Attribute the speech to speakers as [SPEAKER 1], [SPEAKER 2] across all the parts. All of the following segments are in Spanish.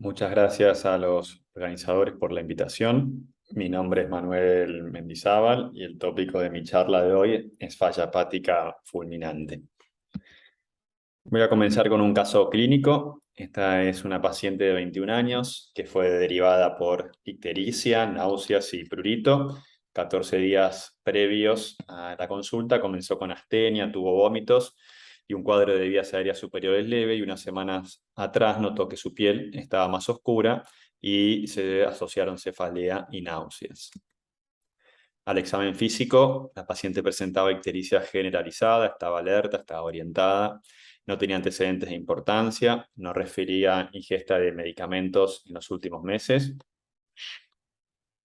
[SPEAKER 1] Muchas gracias a los organizadores por la invitación. Mi nombre es Manuel Mendizábal y el tópico de mi charla de hoy es falla hepática fulminante. Voy a comenzar con un caso clínico. Esta es una paciente de 21 años que fue derivada por ictericia, náuseas y prurito. 14 días previos a la consulta comenzó con astenia, tuvo vómitos y un cuadro de vías aéreas superiores leve, y unas semanas atrás notó que su piel estaba más oscura y se asociaron cefalea y náuseas. Al examen físico, la paciente presentaba ictericia generalizada, estaba alerta, estaba orientada, no tenía antecedentes de importancia, no refería ingesta de medicamentos en los últimos meses.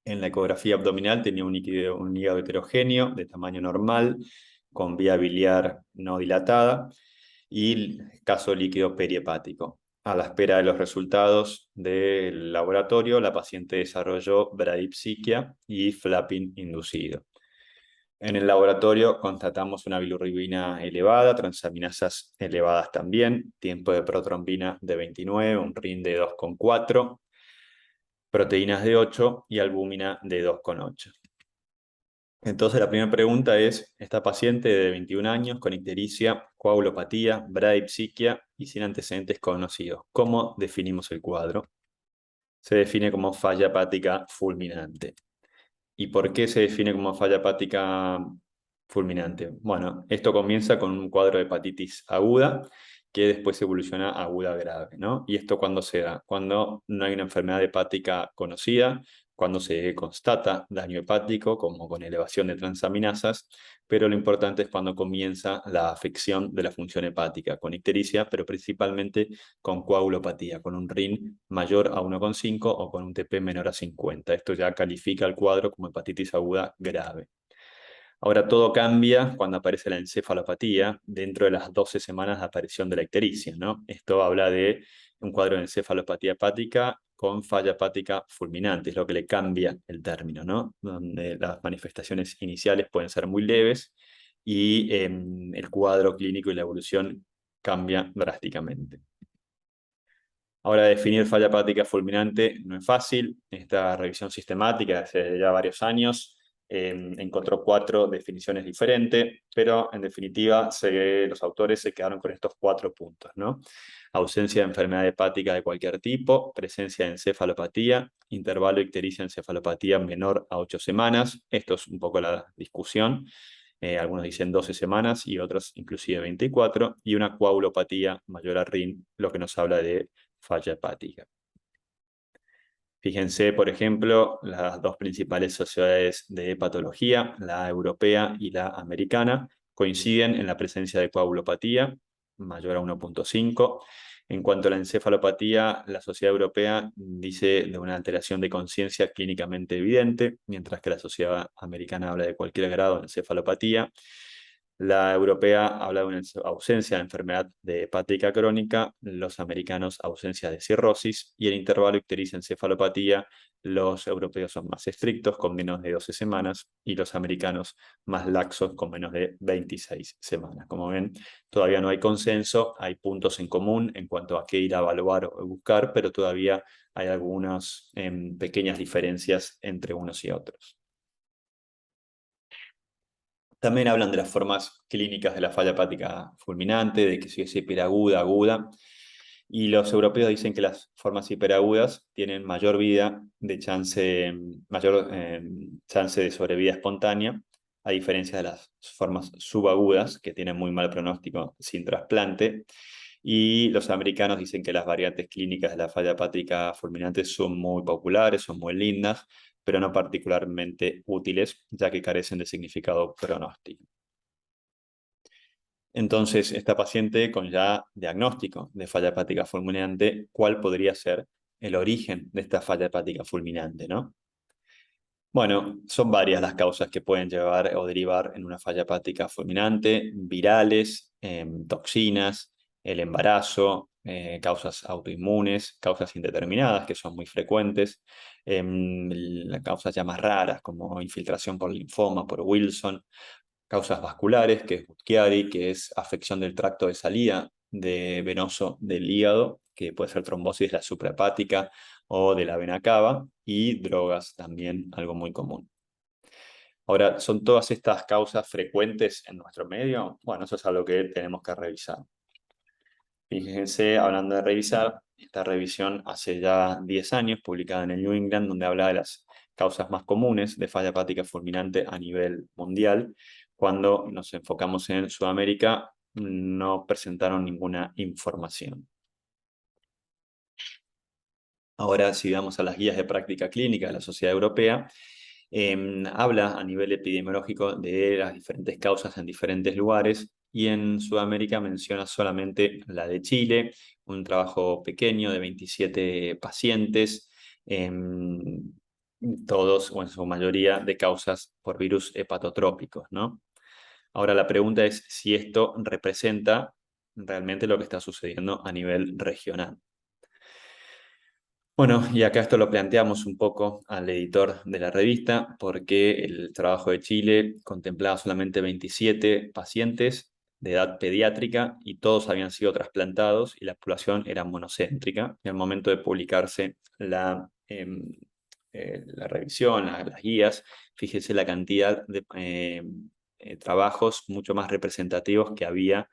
[SPEAKER 1] En la ecografía abdominal tenía un hígado heterogéneo de tamaño normal, con vía biliar no dilatada y caso líquido perihepático. A la espera de los resultados del laboratorio, la paciente desarrolló bradipsiquia y flapping inducido. En el laboratorio constatamos una bilirrubina elevada, transaminasas elevadas también, tiempo de protrombina de 29, un RIN de 2,4, proteínas de 8 y albúmina de 2,8. Entonces la primera pregunta es, esta paciente de 21 años con ictericia, coagulopatía, bradipsiquia y sin antecedentes conocidos, ¿cómo definimos el cuadro? Se define como falla hepática fulminante. ¿Y por qué se define como falla hepática fulminante? Bueno, esto comienza con un cuadro de hepatitis aguda que después evoluciona a aguda grave, ¿no? ¿Y esto cuándo se da? Cuando no hay una enfermedad hepática conocida, cuando se constata daño hepático, como con elevación de transaminasas, pero lo importante es cuando comienza la afección de la función hepática, con ictericia, pero principalmente con coagulopatía, con un RIN mayor a 1,5 o con un TP menor a 50. Esto ya califica el cuadro como hepatitis aguda grave. Ahora todo cambia cuando aparece la encefalopatía dentro de las 12 semanas de aparición de la ictericia, ¿no? Esto habla de un cuadro de encefalopatía hepática con falla hepática fulminante, es lo que le cambia el término, ¿no? Donde las manifestaciones iniciales pueden ser muy leves y el cuadro clínico y la evolución cambia drásticamente. Ahora, definir falla hepática fulminante no es fácil. Esta revisión sistemática hace ya varios años encontró 4 definiciones diferentes, pero en definitiva los autores se quedaron con estos 4 puntos, ¿no? Ausencia de enfermedad hepática de cualquier tipo, presencia de encefalopatía, intervalo ictericia-encefalopatía menor a 8 semanas. Esto es un poco la discusión. Algunos dicen 12 semanas y otros inclusive 24, y una coagulopatía mayor a RIN, lo que nos habla de falla hepática. Fíjense, por ejemplo, las dos principales sociedades de hepatología, la europea y la americana, coinciden en la presencia de coagulopatía mayor a 1,5. En cuanto a la encefalopatía, la sociedad europea dice de una alteración de conciencia clínicamente evidente, mientras que la sociedad americana habla de cualquier grado de encefalopatía. La europea habla de una ausencia de enfermedad de hepática crónica, los americanos ausencia de cirrosis, y el intervalo ictericia-encefalopatía, los europeos son más estrictos, con menos de 12 semanas, y los americanos más laxos, con menos de 26 semanas. Como ven, todavía no hay consenso, hay puntos en común en cuanto a qué ir a evaluar o buscar, pero todavía hay algunas pequeñas diferencias entre unos y otros. También hablan de las formas clínicas de la falla hepática fulminante, de que si es hiperaguda, aguda. Y los europeos dicen que las formas hiperagudas tienen mayor vida de chance, mayor chance de sobrevida espontánea, a diferencia de las formas subagudas, que tienen muy mal pronóstico sin trasplante. Y los americanos dicen que las variantes clínicas de la falla hepática fulminante son muy populares, son muy lindas, pero no particularmente útiles, ya que carecen de significado pronóstico. Entonces, esta paciente con ya diagnóstico de falla hepática fulminante, ¿cuál podría ser el origen de esta falla hepática fulminante, no? Bueno, son varias las causas que pueden llevar o derivar en una falla hepática fulminante: virales, toxinas, el embarazo, causas autoinmunes, causas indeterminadas, que son muy frecuentes, las causas ya más raras, como infiltración por linfoma, por Wilson, causas vasculares, que es Buchiari, que es afección del tracto de salida venoso del hígado, que puede ser trombosis de la suprahepática o de la vena cava, y drogas también, algo muy común. Ahora, ¿son todas estas causas frecuentes en nuestro medio? Bueno, eso es algo que tenemos que revisar. Fíjense, hablando de revisar, esta revisión hace ya 10 años, publicada en el New England, donde habla de las causas más comunes de falla hepática fulminante a nivel mundial. Cuando nos enfocamos en Sudamérica, no presentaron ninguna información. Ahora, si vamos a las guías de práctica clínica de la Sociedad Europea, habla a nivel epidemiológico de las diferentes causas en diferentes lugares, y en Sudamérica menciona solamente la de Chile, un trabajo pequeño de 27 pacientes, em, todos o en su mayoría de causas por virus hepatotrópicos, ¿no? Ahora la pregunta es si esto representa realmente lo que está sucediendo a nivel regional. Bueno, y acá esto lo planteamos un poco al editor de la revista, porque el trabajo de Chile contemplaba solamente 27 pacientes de edad pediátrica y todos habían sido trasplantados y la población era monocéntrica. Y al momento de publicarse la revisión, las guías, fíjese la cantidad de trabajos mucho más representativos que había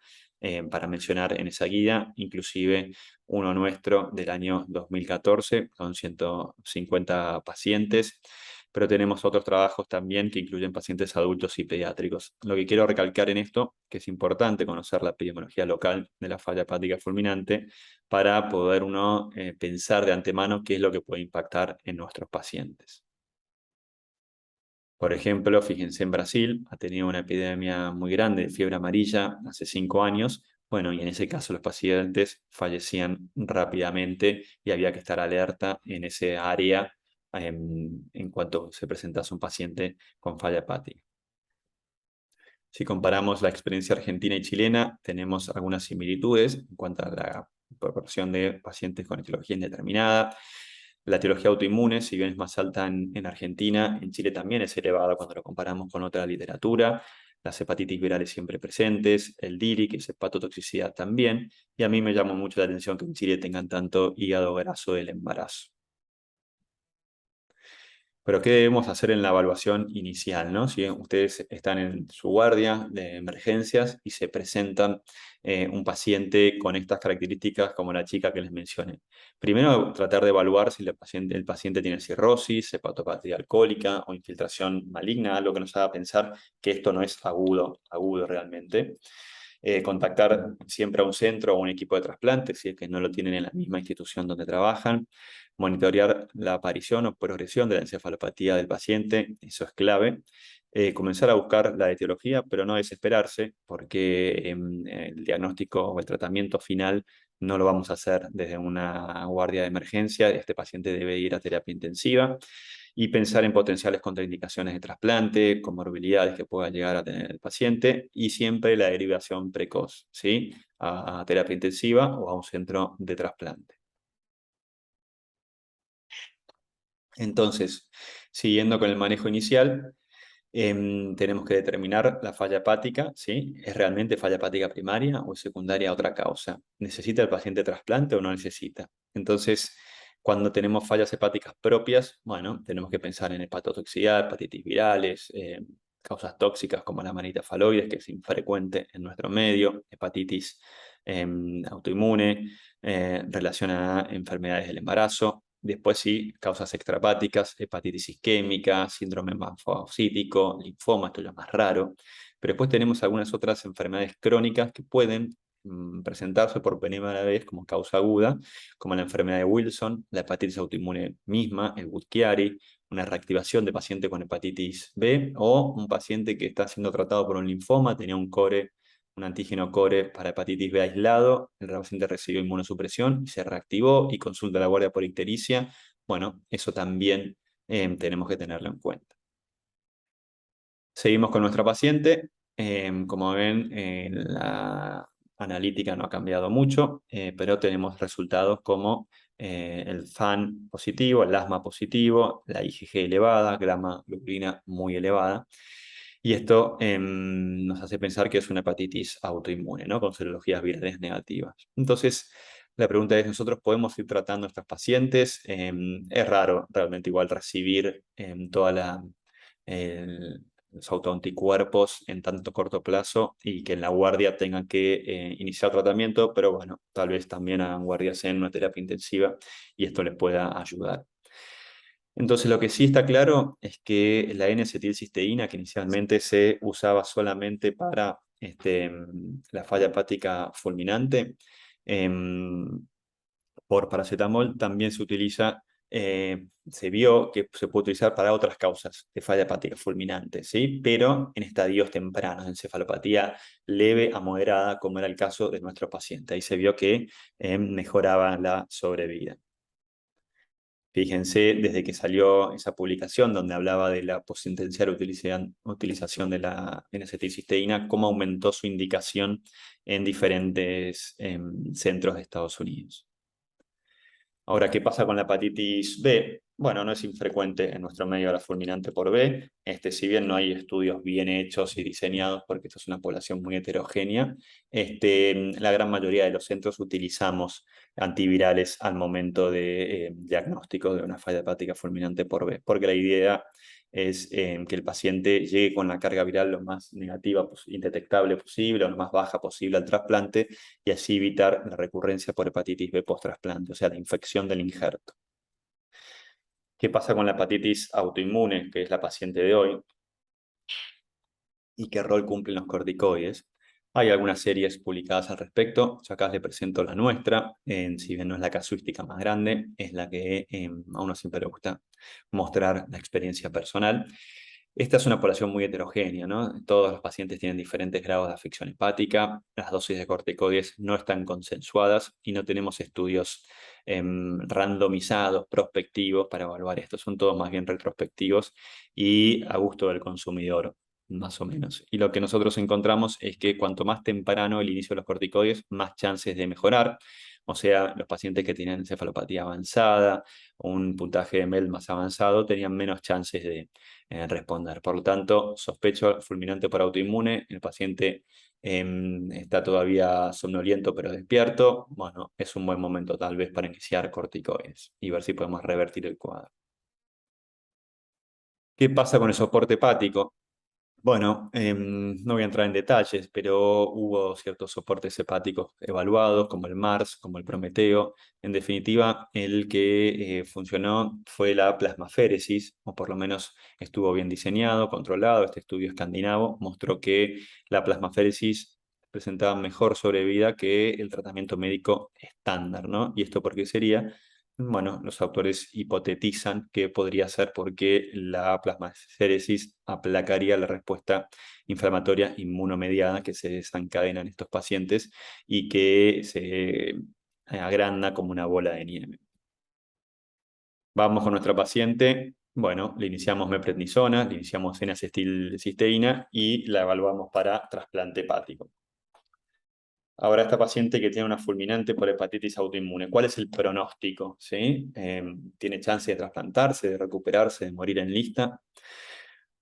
[SPEAKER 1] para mencionar en esa guía, inclusive uno nuestro del año 2014 con 150 pacientes, pero tenemos otros trabajos también que incluyen pacientes adultos y pediátricos. Lo que quiero recalcar en esto, que es importante conocer la epidemiología local de la falla hepática fulminante para poder uno pensar de antemano qué es lo que puede impactar en nuestros pacientes. Por ejemplo, fíjense, en Brasil ha tenido una epidemia muy grande de fiebre amarilla hace 5 años. Bueno, y en ese caso los pacientes fallecían rápidamente y había que estar alerta en ese área en cuanto se presentase un paciente con falla hepática. Si comparamos la experiencia argentina y chilena, tenemos algunas similitudes en cuanto a la proporción de pacientes con etiología indeterminada. La etiología autoinmune, si bien es más alta en Argentina, en Chile también es elevada cuando lo comparamos con otra literatura. Las hepatitis virales siempre presentes, el DILI, que es hepatotoxicidad también, y a mí me llamó mucho la atención que en Chile tengan tanto hígado graso del embarazo. Pero ¿qué debemos hacer en la evaluación inicial, ¿no? Si ustedes están en su guardia de emergencias y se presentan un paciente con estas características como la chica que les mencioné. Primero, tratar de evaluar si el paciente tiene cirrosis, hepatopatía alcohólica o infiltración maligna, algo que nos haga pensar que esto no es agudo realmente. Contactar siempre a un centro o un equipo de trasplante si es que no lo tienen en la misma institución donde trabajan. Monitorear la aparición o progresión de la encefalopatía del paciente, eso es clave. Comenzar a buscar la etiología, pero no desesperarse, porque el diagnóstico o el tratamiento final no lo vamos a hacer desde una guardia de emergencia. Este paciente debe ir a terapia intensiva y pensar en potenciales contraindicaciones de trasplante, comorbilidades que pueda llegar a tener el paciente, y siempre la derivación precoz, ¿sí? A terapia intensiva o a un centro de trasplante. Entonces, siguiendo con el manejo inicial, tenemos que determinar la falla hepática, ¿sí? ¿Es realmente falla hepática primaria o es secundaria a otra causa? ¿Necesita el paciente trasplante o no necesita? Entonces, cuando tenemos fallas hepáticas propias, bueno, tenemos que pensar en hepatotoxicidad, hepatitis virales, causas tóxicas como la manita faloides, que es infrecuente en nuestro medio, hepatitis autoinmune, relacionada a enfermedades del embarazo. Después sí, causas extrahepáticas, hepatitis isquémica, síndrome linfofocítico, linfoma, esto es lo más raro. Pero después tenemos algunas otras enfermedades crónicas que pueden presentarse por primera vez como causa aguda, como la enfermedad de Wilson, la hepatitis autoinmune misma, el Budd-Chiari, una reactivación de paciente con hepatitis B, o un paciente que está siendo tratado por un linfoma, tenía un antígeno core para hepatitis B aislado, el paciente recibió inmunosupresión y se reactivó y consulta a la guardia por ictericia. Bueno, eso también tenemos que tenerlo en cuenta. Seguimos con nuestra paciente. Como ven, la analítica no ha cambiado mucho, pero tenemos resultados como el FAN positivo, el asma positivo, la IgG elevada, gamma globulina muy elevada. Y esto nos hace pensar que es una hepatitis autoinmune, ¿no? Con serologías virales negativas. Entonces, La pregunta es, ¿nosotros podemos ir tratando a estos pacientes? Es raro realmente igual recibir toda los autoanticuerpos en tanto corto plazo y que en la guardia tengan que iniciar tratamiento, pero bueno, tal vez también hagan guardias en una terapia intensiva y esto les pueda ayudar. Entonces, lo que sí está claro es que la N-acetilcisteína, que inicialmente se usaba solamente para la falla hepática fulminante, em, por paracetamol también se utiliza, se vio que se puede utilizar para otras causas de falla hepática fulminante, ¿sí? Pero en estadios tempranos, de encefalopatía leve a moderada, como era el caso de nuestro paciente. Ahí se vio que mejoraba la sobrevida. Fíjense, desde que salió esa publicación donde hablaba de la potencial utilización de la N-acetilcisteína, cómo aumentó su indicación en diferentes centros de Estados Unidos. Ahora, ¿qué pasa con la hepatitis B? Bueno, no es infrecuente en nuestro medio la fulminante por B. Si bien no hay estudios bien hechos y diseñados, porque esto es una población muy heterogénea, la gran mayoría de los centros utilizamos antivirales al momento de diagnóstico de una falla hepática fulminante por B, porque la idea es que el paciente llegue con la carga viral lo más negativa, indetectable posible, o lo más baja posible al trasplante, y así evitar la recurrencia por hepatitis B post-trasplante, o sea, la infección del injerto. ¿Qué pasa con la hepatitis autoinmune, que es la paciente de hoy? ¿Y qué rol cumplen los corticoides? Hay algunas series publicadas al respecto. Yo acá les presento la nuestra. Si bien no es la casuística más grande, es la que a uno siempre le gusta mostrar la experiencia personal. Esta es una población muy heterogénea, ¿no? Todos los pacientes tienen diferentes grados de afección hepática, las dosis de corticoides no están consensuadas y no tenemos estudios randomizados, prospectivos para evaluar esto. Son todos más bien retrospectivos y a gusto del consumidor, más o menos. Y lo que nosotros encontramos es que cuanto más temprano el inicio de los corticoides, más chances de mejorar. O sea, los pacientes que tienen encefalopatía avanzada, un puntaje de MEL más avanzado, tenían menos chances de responder. Por lo tanto, sospecho fulminante por autoinmune, el paciente está todavía somnoliento pero despierto. Bueno, es un buen momento tal vez para iniciar corticoides y ver si podemos revertir el cuadro. ¿Qué pasa con el soporte hepático? Bueno, no voy a entrar en detalles, pero hubo ciertos soportes hepáticos evaluados, como el MARS, como el Prometeo. En definitiva, el que funcionó fue la plasmaféresis, o por lo menos estuvo bien diseñado, controlado. Este estudio escandinavo mostró que la plasmaféresis presentaba mejor sobrevida que el tratamiento médico estándar, ¿no? ¿Y esto por qué sería? Bueno, los autores hipotetizan que podría ser porque la plasmaféresis aplacaría la respuesta inflamatoria inmunomediada que se desencadena en estos pacientes y que se agranda como una bola de nieve. Vamos con nuestra paciente. Bueno, le iniciamos meprednisona, le iniciamos N-acetilcisteína y la evaluamos para trasplante hepático. Ahora, esta paciente que tiene una fulminante por hepatitis autoinmune, ¿cuál es el pronóstico? ¿Sí? ¿Tiene chance de trasplantarse, de recuperarse, de morir en lista?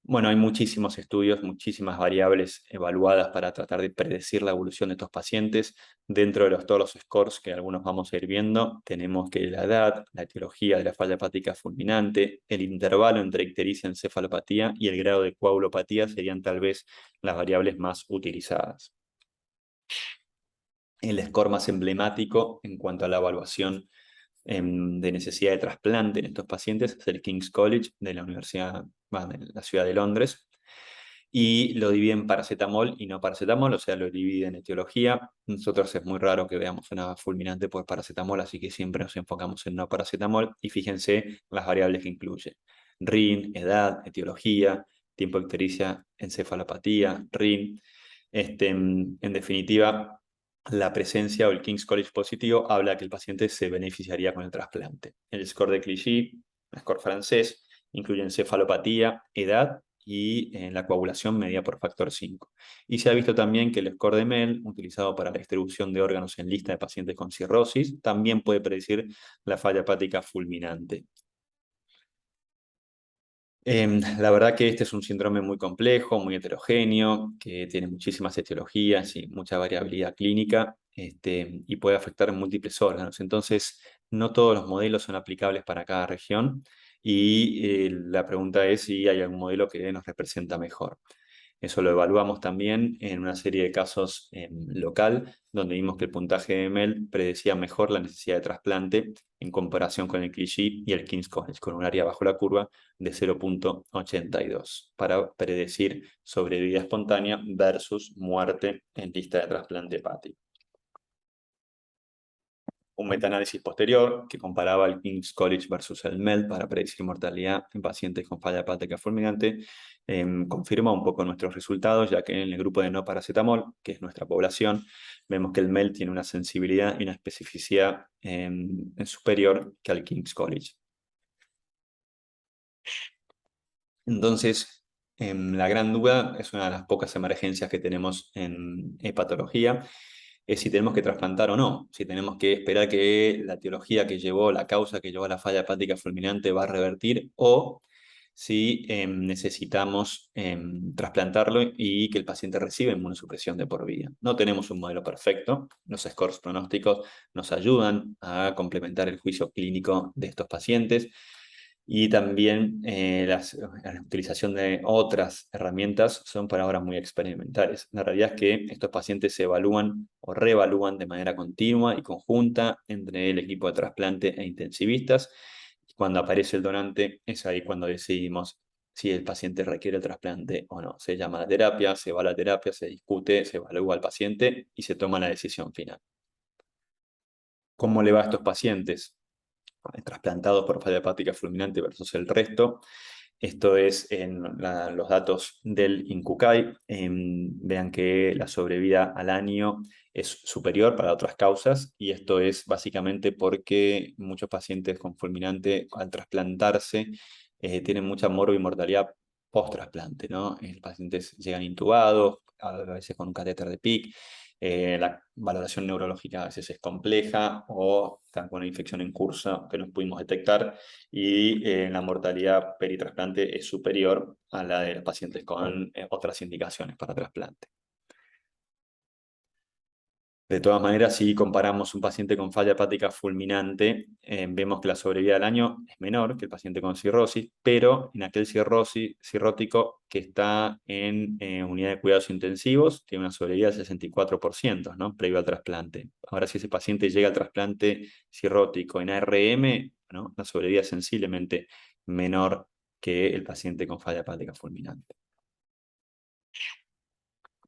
[SPEAKER 1] Bueno, hay muchísimos estudios, muchísimas variables evaluadas para tratar de predecir la evolución de estos pacientes. Dentro de todos los scores que algunos vamos a ir viendo, tenemos que la edad, la etiología de la falla hepática fulminante, el intervalo entre ictericia, encefalopatía y el grado de coagulopatía serían tal vez las variables más utilizadas. El score más emblemático en cuanto a la evaluación de necesidad de trasplante en estos pacientes es el King's College de la Universidad, de la ciudad de Londres, y lo divide en paracetamol y no paracetamol, o sea, lo divide en etiología. Nosotros es muy raro que veamos una fulminante por paracetamol, así que siempre nos enfocamos en no paracetamol, y fíjense las variables que incluye: RIN, edad, etiología, tiempo de ictericia, encefalopatía, RIN. En definitiva, la presencia o el King's College positivo habla que el paciente se beneficiaría con el trasplante. El score de Clichy, el score francés, incluye encefalopatía, edad y la coagulación medida por factor 5. Y se ha visto también que el score de MEL, utilizado para la distribución de órganos en lista de pacientes con cirrosis, también puede predecir la falla hepática fulminante. La verdad que este es un síndrome muy complejo, muy heterogéneo, que tiene muchísimas etiologías y mucha variabilidad clínica. y puede afectar múltiples órganos. Entonces, no todos los modelos son aplicables para cada región y la pregunta es si hay algún modelo que nos representa mejor. Eso lo evaluamos también en una serie de casos local, donde vimos que el puntaje de MEL predecía mejor la necesidad de trasplante en comparación con el Clichy y el King's College, con un área bajo la curva de 0,82 para predecir sobrevida espontánea versus muerte en lista de trasplante hepático. Un metaanálisis posterior que comparaba el King's College versus el MEL para predecir mortalidad en pacientes con falla hepática fulminante confirma un poco nuestros resultados, ya que en el grupo de no paracetamol, que es nuestra población, vemos que el MEL tiene una sensibilidad y una especificidad superior que al King's College. Entonces, la gran duda es una de las pocas emergencias que tenemos en hepatología, es si tenemos que trasplantar o no, si tenemos que esperar que la etiología que llevó, la causa que llevó a la falla hepática fulminante va a revertir o si necesitamos trasplantarlo y que el paciente reciba inmunosupresión de por vida. No tenemos un modelo perfecto, los scores pronósticos nos ayudan a complementar el juicio clínico de estos pacientes y también la utilización de otras herramientas son por ahora muy experimentales. La realidad es que estos pacientes se evalúan o reevalúan de manera continua y conjunta entre el equipo de trasplante e intensivistas. Cuando aparece el donante, es ahí cuando decidimos si el paciente requiere el trasplante o no. Se llama a la terapia, se va a la terapia, se discute, se evalúa al paciente y se toma la decisión final. ¿Cómo le va a estos pacientes trasplantados por falla hepática fulminante versus el resto? Esto es en los datos del INCUCAI. Vean que la sobrevida al año es superior para otras causas y esto es básicamente porque muchos pacientes con fulminante al trasplantarse tienen mucha morbimortalidad post-trasplante, ¿no? Los pacientes llegan intubados, a veces con un catéter de PIC, la valoración neurológica a veces es compleja o están con una infección en curso que no pudimos detectar y la mortalidad peritrasplante es superior a la de los pacientes con otras indicaciones para trasplante. De todas maneras, si comparamos un paciente con falla hepática fulminante, vemos que la sobrevida al año es menor que el paciente con cirrosis, pero en aquel cirrótico que está en unidad de cuidados intensivos, tiene una sobrevida del 64%, ¿no? Previo al trasplante. Ahora, si ese paciente llega al trasplante cirrótico en ARM, ¿no? La sobrevida es sensiblemente menor que el paciente con falla hepática fulminante.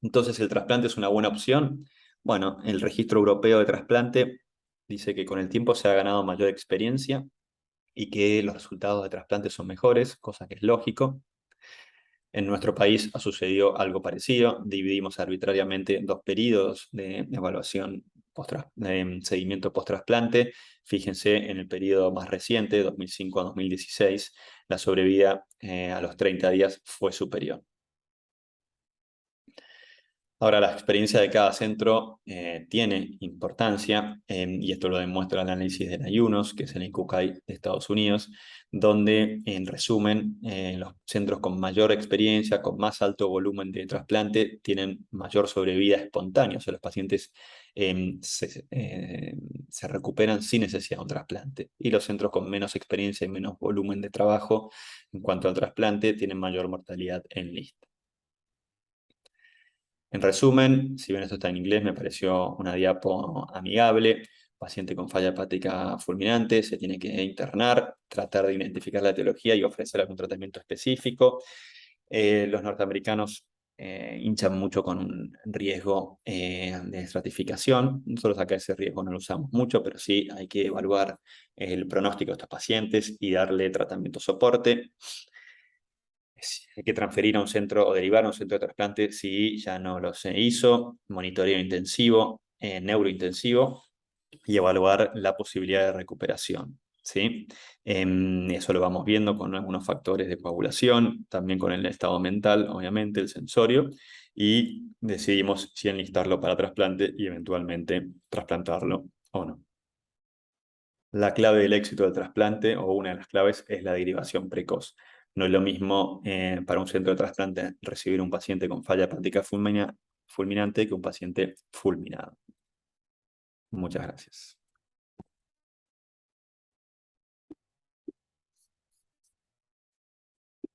[SPEAKER 1] Entonces, ¿el trasplante es una buena opción? Bueno, el Registro Europeo de Trasplante dice que con el tiempo se ha ganado mayor experiencia y que los resultados de trasplante son mejores, cosa que es lógico. En nuestro país ha sucedido algo parecido. Dividimos arbitrariamente dos periodos de evaluación de seguimiento post-trasplante. Fíjense, en el periodo más reciente, 2005 a 2016, la sobrevida a los 30 días fue superior. Ahora, la experiencia de cada centro tiene importancia y esto lo demuestra el análisis de ayunos, que es el INCUCAI de Estados Unidos, donde, en resumen, los centros con mayor experiencia, con más alto volumen de trasplante, tienen mayor sobrevida espontánea, o sea, los pacientes se recuperan sin necesidad de un trasplante. Y los centros con menos experiencia y menos volumen de trabajo en cuanto al trasplante tienen mayor mortalidad en lista. En resumen, si bien esto está en inglés, me pareció una diapo amigable. Paciente con falla hepática fulminante se tiene que internar, tratar de identificar la etiología y ofrecer algún tratamiento específico. Los norteamericanos hinchan mucho con un riesgo de estratificación. Nosotros acá ese riesgo no lo usamos mucho, pero sí hay que evaluar el pronóstico de estos pacientes y darle tratamiento soporte. Hay que transferir a un centro o derivar a un centro de trasplante si ya no lo se hizo, monitoreo intensivo, neurointensivo y evaluar la posibilidad de recuperación. ¿Sí? Eso lo vamos viendo con algunos factores de coagulación, también con el estado mental, obviamente, el sensorio, y decidimos si enlistarlo para trasplante y eventualmente trasplantarlo o no. La clave del éxito del trasplante, o una de las claves, es la derivación precoz. No es lo mismo para un centro de trasplante recibir un paciente con falla hepática fulminante que un paciente fulminado. Muchas gracias.